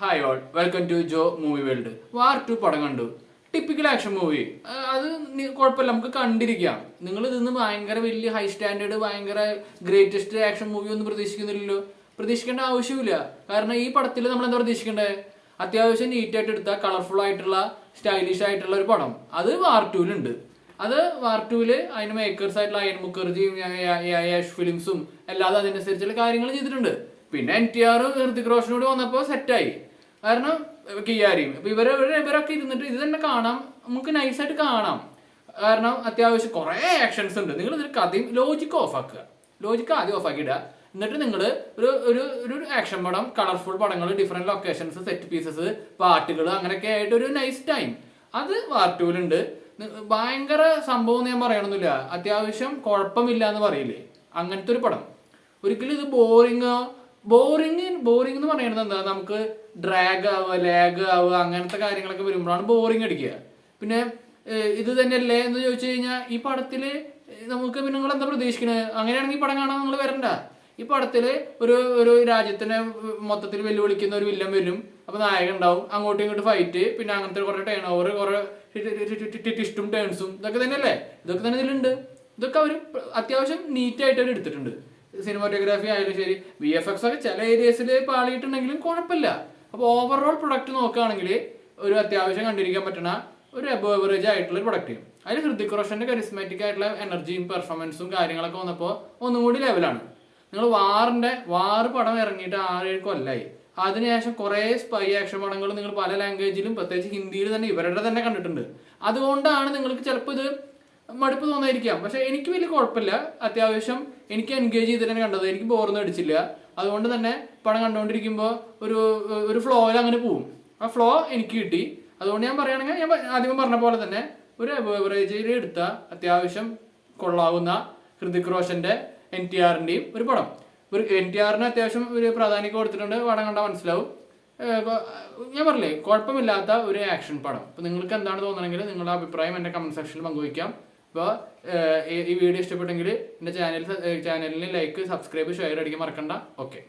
Hi all, welcome to Jo movie world. War 2 പടം കണ്ടു. Typical action movie. അത് കുഴപ്പമില്ല, നമുക്ക് കണ്ടിരിക്കാം. നിങ്ങൾ ഇതിന്ന് ഭയങ്കര വലിയ ഹൈ സ്റ്റാൻഡേർഡ് ഭയങ്കര ഗ്രേറ്റസ്റ്റ് ആക്ഷൻ മൂവി ഒന്നും പ്രതീക്ഷിക്കുന്നില്ലല്ലോ. പ്രതീക്ഷിക്കേണ്ട ആവശ്യമില്ല. കാരണം ഈ പടത്തിൽ നമ്മൾ എന്താ പ്രതീക്ഷിക്കേണ്ടത്? അത്യാവശ്യം നീറ്റായിട്ട് എടുത്ത കളർഫുൾ ആയിട്ടുള്ള സ്റ്റൈലിഷ് ആയിട്ടുള്ള ഒരു പടം. അത് വാർ 2-ലുണ്ട്. അത് വാർ 2-ല് അതിന് മേക്കേഴ്സ് ആയിട്ടുള്ള അയൻ മുഖർജിയും യാഷ് ഫിലിംസും അല്ലാതെ അതിനനുസരിച്ചുള്ള കാര്യങ്ങൾ ചെയ്തിട്ടുണ്ട്. പിന്നെ NTR ഹൃതിക് റോഷനോട് വന്നപ്പോൾ സെറ്റായി. കാരണം കിയാരിയും ഇപ്പൊ ഇവരൊക്കെ ഇരുന്നിട്ട് ഇത് തന്നെ കാണാം, നമുക്ക് നൈസായിട്ട് കാണാം. കാരണം അത്യാവശ്യം കുറെ ആക്ഷൻസ് ഉണ്ട്. നിങ്ങൾ ഇതിൽ കഥയും ലോജിക്ക് ഓഫ് ആക്കുക. ലോജിക്ക് ആദ്യം ഓഫ് ആക്കിയിടുക. എന്നിട്ട് നിങ്ങൾ ഒരു ആക്ഷൻ പടം, കളർഫുൾ പടങ്ങൾ, ഡിഫറെന്റ് ലൊക്കേഷൻസ്, സെറ്റ് പീസസ്, പാട്ടുകൾ, അങ്ങനെയൊക്കെ ആയിട്ട് ഒരു നൈസ് ടൈം. അത് വാർ 2-ലുണ്ട്. ഭയങ്കര സംഭവം ഞാൻ പറയണമെന്നില്ല. അത്യാവശ്യം കുഴപ്പമില്ല എന്ന് പറയില്ലേ, അങ്ങനത്തെ ഒരു പടം. ഒരിക്കലും ഇത് ബോറിങ് എന്ന് പറയുന്നത് എന്താ, നമുക്ക് ഡ്രാഗ് ആവുക, ലാഗ് ആവുക, അങ്ങനത്തെ കാര്യങ്ങളൊക്കെ വരുമ്പോഴാണ് ബോറിങ് അടിക്കുക. പിന്നെ ഇത് തന്നെയല്ലേ എന്ന് ചോദിച്ചു കഴിഞ്ഞാൽ ഈ പടത്തിൽ നമുക്ക് പിന്നെ നിങ്ങൾ എന്താ പ്രതീക്ഷിക്കുന്നത്? അങ്ങനെയാണെങ്കിൽ ഈ പടം കാണാൻ നിങ്ങൾ വരണ്ട. ഈ പടത്തിൽ ഒരു രാജ്യത്തിനെ മൊത്തത്തിൽ വെല്ലുവിളിക്കുന്ന ഒരു വില്ലൻ വരും. അപ്പൊ നായകൻ ഉണ്ടാവും, അങ്ങോട്ടും ഇങ്ങോട്ടും ഫൈറ്റ്, പിന്നെ അങ്ങനത്തെ കുറെ ടേൺ ഓവർ, കുറെ ട്വിസ്റ്റും ടേൺസും, ഇതൊക്കെ തന്നെയല്ലേ? ഇതൊക്കെ തന്നെ ഇതിലുണ്ട്. ഇതൊക്കെ അവർ അത്യാവശ്യം നീറ്റായിട്ട് അവർ എടുത്തിട്ടുണ്ട്. സിനിമാറ്റോഗ്രാഫി ആയാലും ശരി, VFX ഒക്കെ ചില ഏരിയസിൽ പാളിയിട്ടുണ്ടെങ്കിലും കുഴപ്പമില്ല. അപ്പോൾ ഓവറോൾ പ്രൊഡക്റ്റ് നോക്കുകയാണെങ്കിൽ ഒരു അത്യാവശ്യം കണ്ടിരിക്കാൻ പറ്റുന്ന ഒരു അബവ് എവറേജ് ആയിട്ടുള്ള ഒരു പ്രൊഡക്റ്റ്. അതിൽ ഹൃതിക് റോഷന്റെ കരിസ്മാറ്റിക് ആയിട്ടുള്ള എനർജിയും പെർഫോമൻസും കാര്യങ്ങളൊക്കെ വന്നപ്പോൾ ഒന്നും കൂടി ലെവലാണ്. നിങ്ങൾ വാർ പടം ഇറങ്ങിയിട്ട് 6-7 കൊല്ലമായി. അതിനുശേഷം കുറേ സ്പൈ ആക്ഷൻ പടങ്ങൾ നിങ്ങൾ പല ലാംഗ്വേജിലും പ്രത്യേകിച്ച് ഹിന്ദിയിൽ തന്നെ ഇവരുടെ തന്നെ കണ്ടിട്ടുണ്ട്. അതുകൊണ്ടാണ് നിങ്ങൾക്ക് ചിലപ്പോൾ ഇത് മടുപ്പ് തോന്നായിരിക്കാം. പക്ഷെ എനിക്ക് വലിയ കുഴപ്പമില്ല. അത്യാവശ്യം എനിക്ക് എൻഗേജ് ചെയ്തിട്ട് തന്നെ കണ്ടത്. എനിക്ക് ബോറൊന്നും അടിച്ചില്ല. അതുകൊണ്ട് തന്നെ പടം കണ്ടുകൊണ്ടിരിക്കുമ്പോൾ ഒരു ഫ്ലോയിൽ അങ്ങനെ പോവും. ആ ഫ്ലോ എനിക്ക് കിട്ടി. അതുകൊണ്ട് ഞാൻ പറയുകയാണെങ്കിൽ ഞാൻ ആദ്യം പറഞ്ഞ പോലെ തന്നെ ഒരു എവറേജിൽ എടുത്ത അത്യാവശ്യം കൊള്ളാവുന്ന ഹൃതിക് റോഷന്റെ NTR-ന്റെയും ഒരു പടം. ഒരു NTR-ന് അത്യാവശ്യം ഒരു പ്രാധാന്യം കൊടുത്തിട്ടുണ്ട്. പടം കണ്ടാൽ മനസ്സിലാവും. ഞാൻ പറഞ്ഞില്ലേ, കുഴപ്പമില്ലാത്ത ഒരു ആക്ഷൻ പടം. അപ്പോൾ നിങ്ങൾക്ക് എന്താണ് തോന്നണമെങ്കിൽ നിങ്ങളുടെ അഭിപ്രായം എൻ്റെ കമന്റ് സെക്ഷനിൽ പങ്കുവയ്ക്കാം. അപ്പോൾ ഈ വീഡിയോ ഇഷ്ടപ്പെട്ടെങ്കിൽ എൻ്റെ ചാനലിന് ലൈക്ക്, സബ്സ്ക്രൈബ്, ഷെയർ അടിക്കാൻ മറക്കണ്ട. ഓക്കെ.